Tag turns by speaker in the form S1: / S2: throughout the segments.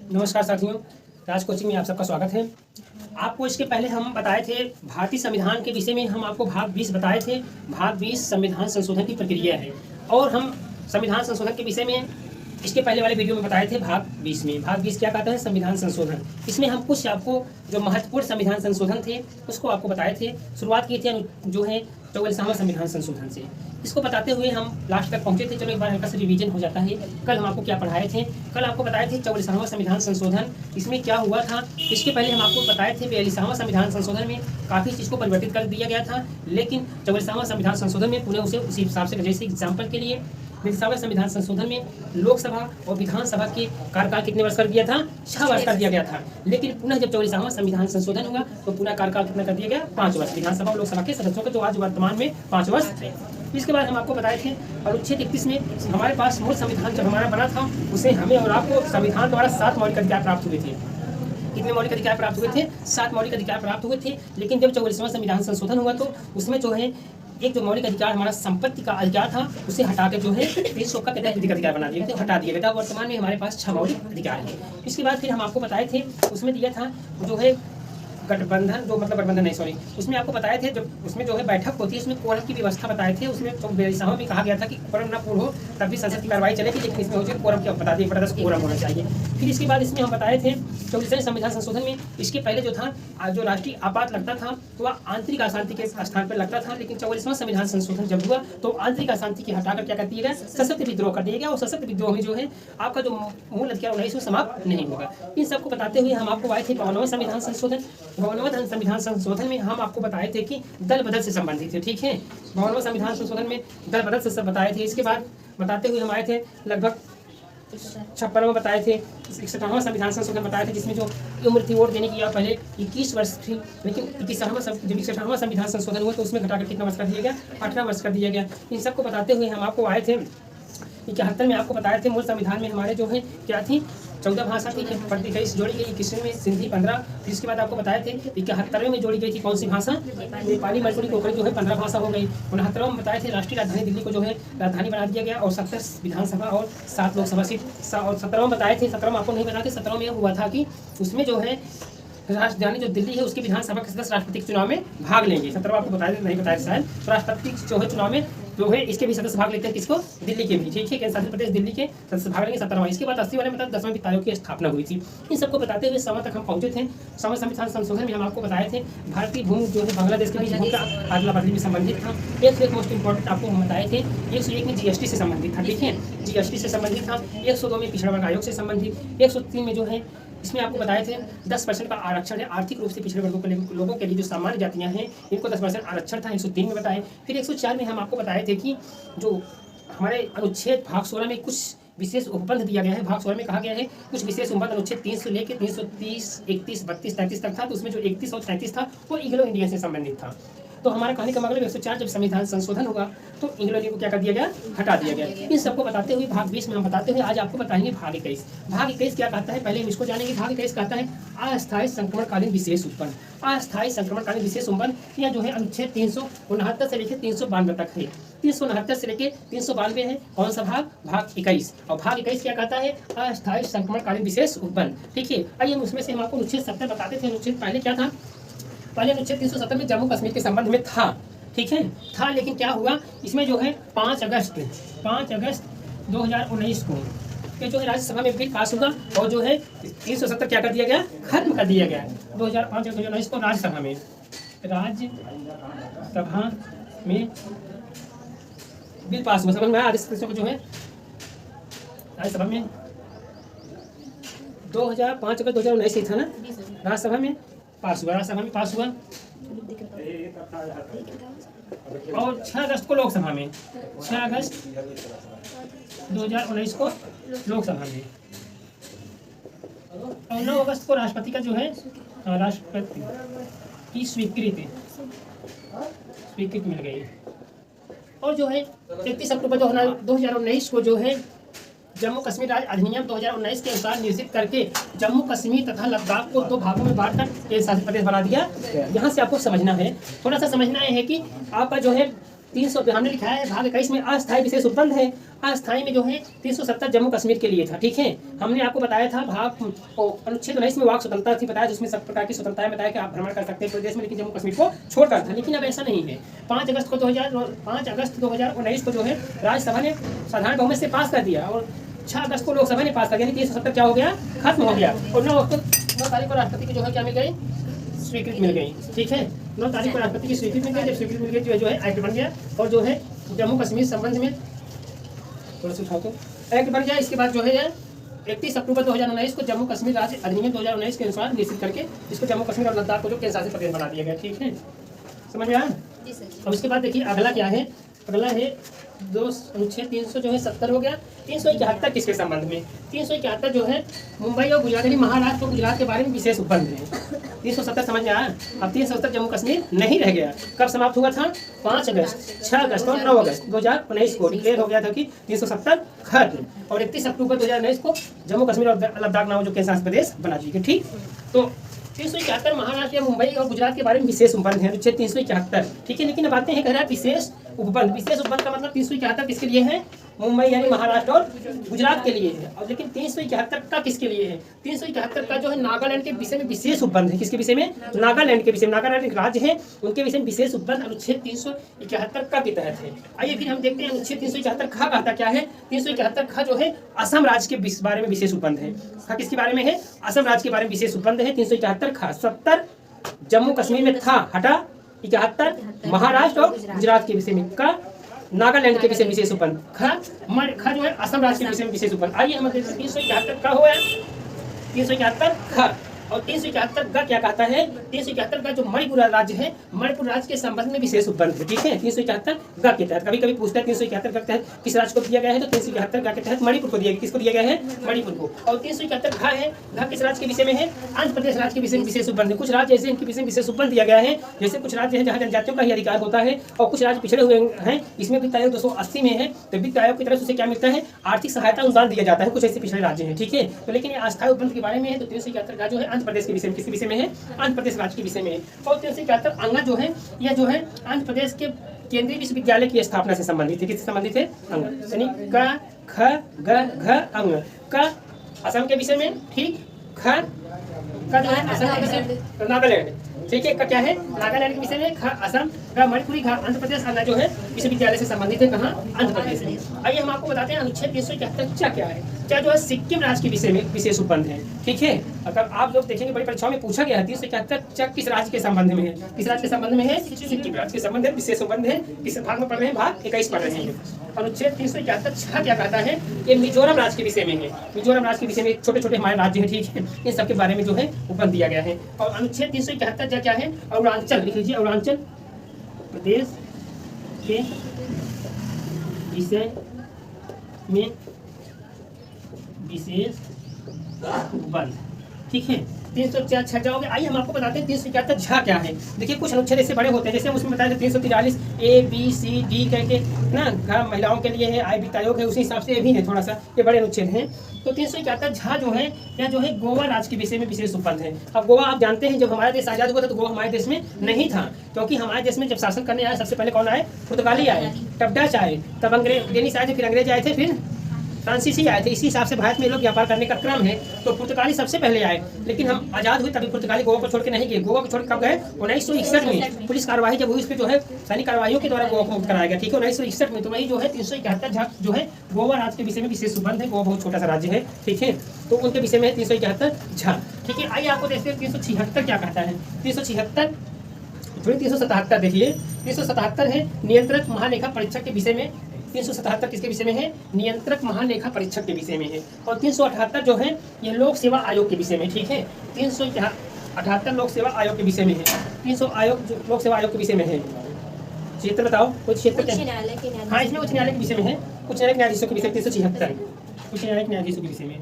S1: नमस्कार साथियों, राज कोचिंग में आप सबका स्वागत है। आपको इसके पहले हम बताए थे भारतीय संविधान के विषय में, हम आपको भाग 20 बताए थे। भाग 20 संविधान संशोधन की प्रक्रिया है और हम संविधान संशोधन के विषय में इसके पहले वाले वीडियो में बताए थे। भाग 20 में, भाग 20 क्या कहता है? संविधान संशोधन। इसमें हम कुछ आपको जो महत्वपूर्ण संविधान संशोधन थे उसको आपको बताए थे। शुरुआत की थी जो है 44वां संविधान संशोधन से। इसको बताते हुए हम लास्ट तक पहुंचे थे। चलो एक बार हल्का सा रिवीजन हो जाता है। कल हम आपको क्या पढ़ाए थे? कल आपको बताए थे 44वां संविधान संशोधन, इसमें क्या हुआ था। इसके पहले हम आपको बताए थे 42वां संविधान संशोधन में काफ़ी चीज़ को परिवर्तित कर दिया गया था, लेकिन 44वां संविधान संशोधन में पुनः उसे उसी हिसाब से, जैसे एग्जाम्पल के लिए 42वां संविधान संशोधन में लोकसभा और विधानसभा के कार्यकाल कितने वर्ष कर दिया था? 6 वर्ष कर दिया गया था। लेकिन पुनः जब 44वां संविधान संशोधन हुआ तो पूरा कार्यकाल कितना कर दिया गया? 5 वर्ष विधानसभा और लोकसभा के सदस्यों के, तो आज वर्तमान में 5 वर्ष है। इसके बाद हम आपको बताए थे अनुच्छेद 31 में हमारे पास मूल संविधान जब हमारा बना था उसे हमें और आपको संविधान द्वारा 7 मौलिक अधिकार प्राप्त हुए थे। कितने मौलिक अधिकार प्राप्त हुए थे? 7 मौलिक अधिकार प्राप्त हुए थे। लेकिन जब 44वां संविधान संशोधन हुआ तो उसमें जो है एक जो मौलिक अधिकार हमारा संपत्ति का अधिकार था उसे हटा के जो है 300 का विधिक अधिकार बना दिया, तो हटा दिया गया था। वर्तमान में हमारे पास 6 मौलिक अधिकार है। इसके बाद फिर हम आपको बताए थे, उसमें दिया था जो है गठबंधन, जो मतलब गठबंधन नहीं सॉरी, उसमें आपको बताए थे जब उसमें जो है बैठक होती है उसमें कोरम की व्यवस्था बताए थे। उसमें 42वां भी कहा गया था कि कोरम ना पूर्ण हो तब भी संसद की कार्रवाई चलेगी, लेकिन इसमें हो जाए कोरम की बता दिए 10 कोरम होना चाहिए। फिर इसके बाद इसमें हम बताए थे 44वें संविधान संशोधन में इसके पहले जो था जो राष्ट्रीय आपात लगता था तो वह आंतरिक अशांति के स्थान पर लगता था, लेकिन 44वां संविधान संशोधन जब हुआ तो आंतरिक अशांति की हटाकर क्या कर दिया गया? सशक्त विद्रोह कर दिया गया। और सशक्त विद्रोह में जो है आपका जो मूल अधिकार 19 समाप्त नहीं होगा। इन सबको बताते हुए हम आपको आए थे 52वां संविधान संशोधन। 52वां संविधान संशोधन में हम आपको बताए थे कि दल बदल से संबंधित है। ठीक है, 52वां संविधान संशोधन में दल बदल से सब बताए थे। इसके बाद बताते हुए हम आए थे लगभग 56वां बताए थे, 61वां संविधान संशोधन बताए थे जिसमें जो उम्र थी वोट देने की या पहले 21 वर्ष थी, लेकिन 61वां संविधान संशोधन हुआ तो उसमें घटाकर कितना वर्ष कर दिया गया? 18 वर्ष कर दिया गया। इन सबको बताते हुए हम आपको आए थे 71 में आपको बताए थे मूल संविधान में हमारे जो है क्या थी? 14 भाषा थी, 21 जोड़ी गई, 21 में सिंधी 15। फिर इसके बाद आपको बताए थे 71वें में जोड़ी गई थी कौन सी भाषा? नेपाली, मणिपुरी, कोंकणी जो है 15 भाषा हो गई। 69वें में बताए थे राष्ट्रीय राजधानी दिल्ली को जो है राजधानी बना दिया गया और 70 विधानसभा और 7 लोकसभा सीट। और 17वें बताए थे, 17वें आपको नहीं बना थे, 17वें में हुआ था कि उसमें जो है राजधानी जो दिल्ली है उसकी विधानसभा के सदस्य राष्ट्रपति के चुनाव में भाग लेंगे। 17वां आपको बताया नहीं बताया शायद, तो राष्ट्रपति जो है चुनाव में जो है इसके भी सदस्य भाग लेते हैं। किसको? दिल्ली के भी। ठीक है, केंद्र शासित प्रदेश दिल्ली के सदस्य भाग लेंगे 17वां। इसके बाद 80 वाले में 10वें वित्त आयोग की स्थापना हुई थी। इन सबको बताते हुए 100 तक हम पहुंचे थे। 100वें संविधान संशोधन में हम आपको बताए थे भारतीय भूमि जो है बांग्लादेश के बीच भूमि का अदला बदली में संबंधित था। 101 मोस्ट इंपॉर्टेंट आपको हम बताए थे। 101 में जीएसटी से संबंधित था। ठीक है, जीएसटी से संबंधित था। 102 में पिछड़ा वर्ग आयोग से संबंधित। 103 में जो है इसमें आपको बताए थे 10% का आरक्षण है आर्थिक रूप से पिछड़े वर्गों के लोगों के लिए, जो सामान्य जातियां हैं इनको 10% आरक्षण था। 103 में बताए। फिर 104 में हम आपको बताए थे कि जो हमारे अनुच्छेद भाग 16 में कुछ विशेष उपबंध दिया गया है। भाग 16 में कहा गया है कुछ विशेष उपबंध अनुच्छेद 3 से लेकर 330, 31, 32, 33 तक था। तो उसमें जो 31 और 33 था वो एंग्लो इंडियन से संबंधित था। तो हमारा कहने का मतलब 104 जब संविधान संशोधन होगा तो एंग्लो इंडियन को क्या कर दिया गया? हटा दिया गया। इन सबको बताते हुए भाग 20 में हम बताते हुए आज आपको बताएंगे भाग 21। भाग 21 क्या कहता है पहले हम इसको जानेंगे। भाग 21 कहता है अस्थायी संक्रमणकालीन विशेष उपबंध। अस्थायी संक्रमणकालीन विशेष उपबंध या जो है अनुच्छेद 369 से लेकर 392 तक है। 369 से लेकर 392 है कौन सा भाग? भाग 21। और भाग 21 क्या कहता है? अस्थायी संक्रमणकालीन विशेष उपबंध। ठीक है, आइए उसमें से हम आपको अनुच्छेद 70 बताते थे। अनुच्छेद पहले क्या था? पहले अनुच्छेद 370 में जम्मू कश्मीर के संबंध में था। ठीक है, था, लेकिन क्या हुआ इसमें जो है 5 अगस्त 2019 को ये जो है राज्यसभा में बिल पास हुआ और जो है 370 क्या कर दिया गया? खत्म कर दिया गया। 2005-2019 को राज्यसभा में बिल पास हुआ। समझ में आया? को जो है राज्यसभा में 2005 अगस्त 2019 से था ना, राज्यसभा में पास हुआ। राज्यसभा में पास हुआ और 6 अगस्त को लोकसभा में, 6 अगस्त 2019 को लोकसभा में, और 9 अगस्त को राष्ट्रपति का जो है राष्ट्रपति की स्वीकृति मिल गई। और जो है 31 अक्टूबर 2019 को जो है जम्मू कश्मीर राज्य अधिनियम 2019 के अनुसार निश्चित करके जम्मू कश्मीर तथा लद्दाख को 2 भागों में बांटकर केंद्र शासित प्रदेश बना दिया। यहाँ से आपको समझना है, थोड़ा सा समझना है कि आपका जो है 300 हमने लिखा है भाग 21 में अस्थायी विशेष उपबंध है। अस्थायी में जो है 370 जम्मू कश्मीर के लिए था, ठीक है। हमने आपको बताया था भाग अनुच्छेद 19 में वाक स्वतंत्रता थी, बताया जिसमें सब प्रकार की स्वतंत्रताएं बताया कि आप भ्रमण कर सकते हैं प्रदेश में, लेकिन जम्मू कश्मीर को छोड़कर था। लेकिन अब ऐसा नहीं है। 5 अगस्त 2019 को जो है राज्यसभा ने साधारण बहुमत से पास कर दिया और 6 अगस्त को लोकसभा ने पास कर दिया। 370 क्या हो गया, खत्म हो गया। और 9 तारीख को राष्ट्रपति की जो है क्या मिल गई, स्वीकृति मिल गई, ठीक है। 9 तारीख को राष्ट्रपति की स्वीकृति मिल गई। जब स्वीकृति मिल गई जो है एक्ट बन गया और जो है जम्मू कश्मीर संबंध में थोड़ा सा उठाओ तो एक्ट बन गया। इसके बाद जो है 31 अक्टूबर 2019 को जम्मू कश्मीर राज्य अधिनियम 2019 के अनुसार निश्चित करके इसको जम्मू कश्मीर और लद्दाख को जो केंद्र शासित प्रदेश बना दिया गया, ठीक है। समझ में आया। और उसके बाद देखिए अगला क्या है, अगला है अनुच्छेद 300 जो है 70 हो गया। 371 किसके संबंध में, 371 जो है मुंबई और गुजरात यानी महाराष्ट्र और गुजरात के बारे में विशेष उपबंध है। 370 समझ में आया। अब 370 जम्मू कश्मीर नहीं रह गया। कब समाप्त हुआ था, 5 अगस्त, 6 अगस्त और 9 अगस्त 2019 को डिक्लेयर हो गया था कि 370 खत्म। और 31 अक्टूबर 2019 को जम्मू कश्मीर और लद्दाख नाम जो केंद्र शासित प्रदेश बना दिए, ठीक। तो 371 महाराष्ट्र या मुंबई और गुजरात के बारे में विशेष उपबंध है, अनुच्छेद 371, ठीक है। लेकिन अब आते हैं कह रहा है विशेष उपबंध। विशेष उपबंध का मतलब 371 किसके लिए है, मुंबई यानी महाराष्ट्र और गुजरात के लिए है। और लेकिन 371 का किसके लिए है, 371 का जो है नागालैंड के विषय में विशेष उपबंध है। किसके विषय में, नागालैंड के विषय में। नागालैंड एक राज्य है, उनके विषय में विशेष उपबंध अनुच्छेद 371 का के तहत है। आइए फिर हम देखते हैं अनुच्छेद 371 खा कहता क्या है। 371 खा जो है असम राज्य के बारे में विशेष उपबंध है। खा किसके बारे में है, असम राज्य के बारे में विशेष उपबंध है 371 खा। 70 जम्मू कश्मीर में था, हटा। 71 महाराष्ट्र और गुजरात के विषय में का, नागालैंड के विषय में विशेष उपबंध। खा जो है असम राज्य के विषय में विशेष उपबंध। आइए हम 371 का हुआ, 371 खा। और 371 का क्या कहता है, 371 का जो मणिपुर राज्य है, मणिपुर राज्य के संबंध में विशेष उपबंध है, ठीक है। 371 का के तहत कभी कभी पूछता है 371 का के तहत किस राज्य को दिया गया है, तो 371 का के तहत मणिपुर को दिया गया। किसको दिया गया है, मणिपुर को। और 371 घा है, घा किस राज्य के विषय में है, आंध्र प्रदेश राज्य के विषय में विशेष उपबंध है। कुछ राज्य ऐसे इनके विषय में विशेष उपबंध दिया गया है, जैसे कुछ राज्य है जहाँ जनजातियों का ही अधिकार होता है और कुछ राज्य पिछड़े हुए हैं। इसमें वित्त आयोग 280 में है, तो वित्त आयोग की तरफ से क्या मिलता है, आर्थिक सहायता अनुदान दिया जाता है। कुछ ऐसे पिछड़े राज्य हैं, ठीक है। तो लेकिन ये अस्थायी उपबंध के बारे में है, तो 371 का जो है आंध्र प्रदेश के विषय में, किसके विषय में है, आंध्र प्रदेश राज्य के विषय में है। और 371 अंगा जो है, यह जो है आंध्र प्रदेश के केंद्रीय विश्वविद्यालय की स्थापना से संबंधित है। किससे संबंधित है, अंग यानी क ख ग घ अंग का असम के विषय में, ठीक। ख का जो है असम के विषय में नागालैंड, ठीक है। का क्या है, नागालैंड के विषय में। ख असम का, मणिपुरी घा आंध्र प्रदेश, अंगा जो है विश्वविद्यालय से संबंधित है, कहाँ, आंध्र प्रदेश में। आइए हम आपको बताते हैं अनुच्छेद 371 क्या है। क्या जो है सिक्किम राज्य के विषय में विशेष उपबंध है, ठीक है। अगर आप लोग देखेंगे बड़ी परीक्षाओं में पूछा गया है 371 किस राज्य के संबंध में है, किस राज्य के संबंध में है, सिक्किम राज्य के संबंध में विशेष उपबंध है। किस भाग में पढ़ रहे हैं, भाग 21 पढ़ रहे हैं। अनुच्छेद 371 क्या कहता है, ये मिजोरम राज्य के विषय में है। मिजोरम राज्य के विषय में छोटे छोटे हमारे राज्य हैं, ठीक है, इन सबके बारे में जो है उपबंध दिया गया है। और अनुच्छेद 371 क्या है, अरुणाचल, लिख लीजिए, अरुणाचल प्रदेश के विषय में विशेष उपबंध, ठीक है। 304 छट जाओगे। आइए हम आपको बताते हैं 371 झा क्या है। देखिए कुछ अनुच्छेद ऐसे बड़े होते हैं, जैसे हम उसमें बताए थे 343 ए बी सी डी करके ना, महिलाओं के लिए है, आय वित्त आयोग है, उसी हिसाब से ये भी है, थोड़ा सा ये बड़े अनुच्छेद हैं। तो 371 झा जो है, यह जो है गोवा राज्य के विषय में विशेष उपबंध है। अब गोवा आप जानते हैं जब हमारा देश आजाद हुआ था तो गोवा हमारे देश में नहीं था, क्योंकि हमारे देश में जब शासन करने आए सबसे पहले कौन आए, पुर्तगाली आए, तब डच आए, तब अंग्रेज डेनिश आए थे, फिर अंग्रेज आए थे, फिर फ्रांसीसी आए थे। इसी हिसाब से भारत में लोग व्यापार करने का क्रम है। तो पुर्तगाली सबसे पहले आए, लेकिन हम आजाद हुए तभी पुर्तगाली गोवा को छोड़ के नहीं गए। गोवा को छोड़ कब गए, 1961 में पुलिस कार्रवाई जब हुई, उस पर जो है सैनिक कार्रवाइयों के द्वारा गोवा को मुक्त कराया गया, ठीक है, 1961 में। तो वही जो है 371 जो है गोवा राज्य के विषय में विशेष उपबंध है। गोवा बहुत छोटा सा राज्य है, ठीक है, तो उनके विषय में 371 झा, ठीक है। आइए आपको देखते हैं 376 क्या कहता है। 376 377 देखिए, 377 है नियंत्रक महालेखा परीक्षक के विषय में। 377 किसके विषय में है, नियंत्रक महालेखा परीक्षक के विषय में है। और 378 जो है ये लोक सेवा आयोग के विषय में, ठीक है। 378 लोक सेवा आयोग के विषय में है। 300 आयोग लोक सेवा आयोग के विषय में है। क्षेत्र बताओ, कोई क्षेत्र क्या, हाँ इसमें उच्च न्यायालय के विषय में है, उच्च न्यायालय न्यायाधीशों के विषय 376 उच्च न्यायालय न्यायाधीशों के विषय में।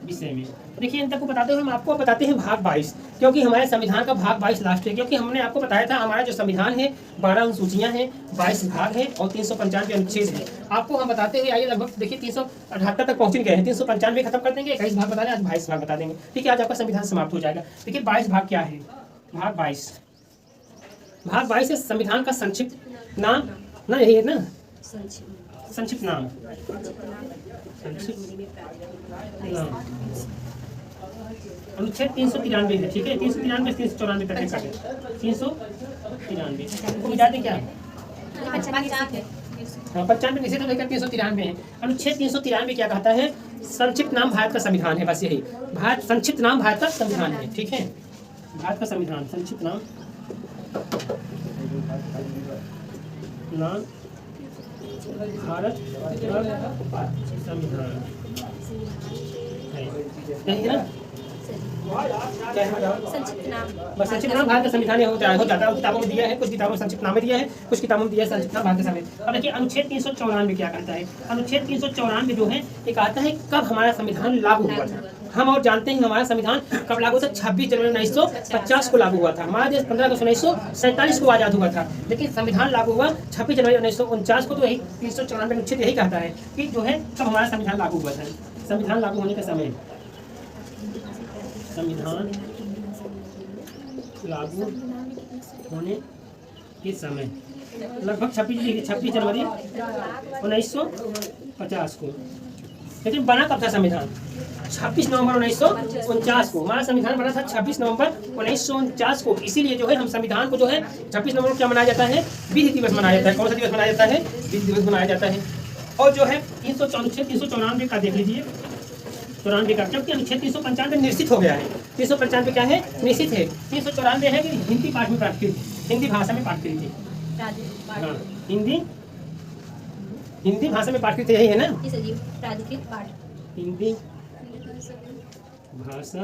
S1: विषय में। देखिए इन तक को बताते हुए हम आपको बताते हैं भाग 22, क्योंकि हमारे संविधान का भाग 22 लास्ट है। क्योंकि हमने आपको बताया था हमारा जो संविधान है 12 अनुसूचियां हैं, 22 भाग है और 395 अनुच्छेद है। आपको हम बताते हुए आइए लगभग देखिए 378 तक पहुंच गए हैं। 395 खत्म कर देंगे, 21 भाग बता दें, आज 22 भाग बता देंगे। ठीक है, आज आपका संविधान समाप्त हो जाएगा। देखिए 22 भाग क्या है। भाग 22 है संविधान का संक्षिप्त नाम ना, यही है ना, संक्षिप्त नाम। अनुच्छेद 393 है। ठीक है, 393 394 तक है। 393 को मिटा दें क्या? हाँ 95 निषेध लेकर 393 है। अनुच्छेद 393 क्या कहता है? संक्षिप्त नाम भारत का संविधान है। बस यही, भारत संक्षिप्त नाम भारत का संविधान है। ठीक है, भारत का संविधान संक्षिप्त नाम भारत का संविधान है ना? संक्षिप्त नाम भारत का संविधान हो जाता है। किताबों में दिया है, कुछ किताबों में संक्षिप्त नाम दिया है, कुछ किताबों में दिया है संक्षिप्त नाम भारत का संविधान। अब देखिए अनुच्छेद 394 क्या कहता है। अनुच्छेद 394 जो है ये कहता है कब हमारा संविधान लागू हुआ था। हम और जानते हैं हमारा संविधान कब लागू था? 26 जनवरी 1950 को लागू हुआ था। हमारा देश 15 अगस्त 1947 को आजाद हुआ था, लेकिन संविधान लागू हुआ 26 जनवरी 1949 को। तो यही 394 अनुच्छेद यही कहता है कि जो है कब हमारा संविधान लागू हुआ था। संविधान लागू होने का समय, संविधान लागू होने के समय लगभग 26 जनवरी 1950 को। लेकिन बना कब था संविधान? 26 नवंबर 1949 को। हमारा संविधान बना था 26 नवंबर 1949 को। इसीलिए जो है हम संविधान को जो है 26 नवंबर को क्या मनाया जाता है? विधि दिवस मनाया जाता है। कौन सा दिवस मनाया जाता है? विधि दिवस मनाया जाता है। और जो है 394 का देख लीजिए, 94 का, जबकि अनुच्छेद 395 निश्चित हो गया है। 395 क्या है? निश्चित है। 394 है कि हिंदी पाठ में पाठ कीजिए, हिंदी भाषा में पाठ कीजिए। हाँ, हिंदी भाषा में पाठ कीजिए, यही है ना? हिंदी भाषा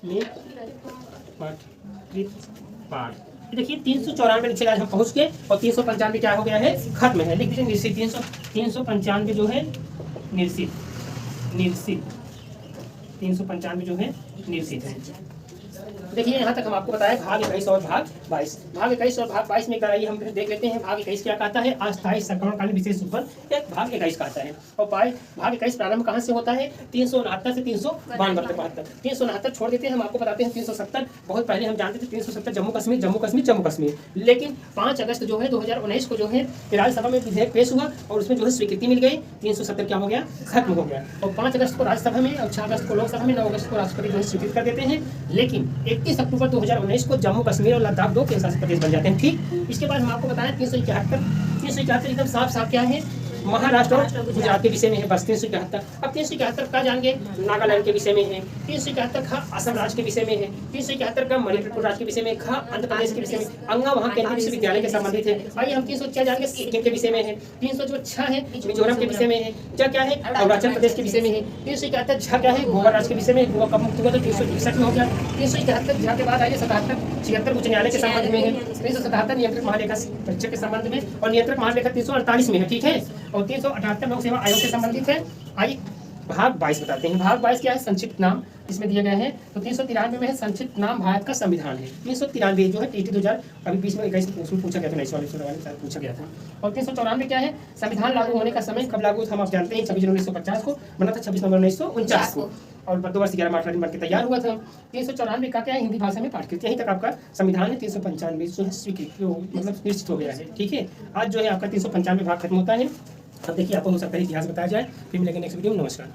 S1: में पाठ। देखिए 394 नीचे आज हम पहुंच गए और 395 क्या हो गया है? खत्म है। लिख दीजिए निश्चित। 395 जो है निश्चित 395 जो है निश्चित है। देखिए यहाँ तक हम आपको बताया भाग 21 और भाग 22। भाग 21 और भाग 22 में कराइए हम देख लेते हैं। भाग 21 क्या कहता है? अस्थायी संक्रमणकालीन विशेष उपबंध एक भाग 21 कहता है। और भाग 21 प्रारंभ कहाँ से होता है? 369 से 392 तक 369 छोड़ देते हैं। हम आपको बताते हैं 370 बहुत पहले हम जानते थे। 370 जम्मू कश्मीर। लेकिन 5 अगस्त जो है 2019 को जो है राज्यसभा में विधेयक पेश हुआ और उसमें जो है स्वीकृति मिल गई। 370 क्या हो गया? खत्म हो गया। और 5 अगस्त को राज्यसभा में और 6 अगस्त को लोकसभा में, 9 अगस्त को राष्ट्रपति जो है स्वीकृत कर देते हैं। लेकिन 31 अक्टूबर 2019 को जम्मू कश्मीर और लद्दाख 2 केंद्रशासित प्रदेश बन जाते हैं। ठीक, इसके बाद हम आपको बताएं 371 एकदम साफ क्या है? महाराष्ट्र और गुजरात के विषय में है। बस 371। अब 371 का जाएंगे नागालैंड के विषय में है। 371 का असम राज्य के विषय में है। 371 का मणिपुर राज्य के विषय में, आंध्र प्रदेश के विषय में, अंगा वहाँ केंद्रीय विश्वविद्यालय के संबंधित है। आइए हम 306 जाएंगे सिक्किम के विषय में है। 306 है मिजोरम के विषय में है। क्या है? अरुणाचल प्रदेश के विषय में है। 371 क्या है? गोवा राज्य के विषय में। गोवा कब मुक्त हुआ? तो 361 में हो गया। 371 के बाद आइए 76 उच्च न्यायालय के संबंध में है। 377 नियंत्रक महालेखा परीक्षक के संबंध में और नियंत्रक महालेखा 348 में है। ठीक है, और 378 लोक सेवा आयोग से संबंधित है। आइए भाग 22 बताते हैं। भाग 22 क्या है? संक्षिप्त नाम इसमें दिए गए हैं। तो 393 में है संक्षिप्त नाम भारत का संविधान है। 393 जो है TT 2000 अभी बीच में 21 में पूछा गया था, 19 पूछा गया था। और 394 क्या है? संविधान लागू होने का समय कब लागू था? हम आप जानते हैं 26 जनवरी 1950 को बना था, 26 नवंबर 1949 को, और 2 वर्ष 11 मार्च बन के तैयार हुआ था। 394 का क्या है? हिंदी भाषा में पाठ कीजिए। यहीं तक आपका संविधान है। 395 जो है स्वीकृत मतलब निश्चित हो गया है। ठीक है, आज जो है आपका 395 भाग खत्म होता है। अब देखिए आपको हो सकता है इतिहास बताया जाए। फिर मिलेंगे नेक्स्ट वीडियो में। नमस्कार।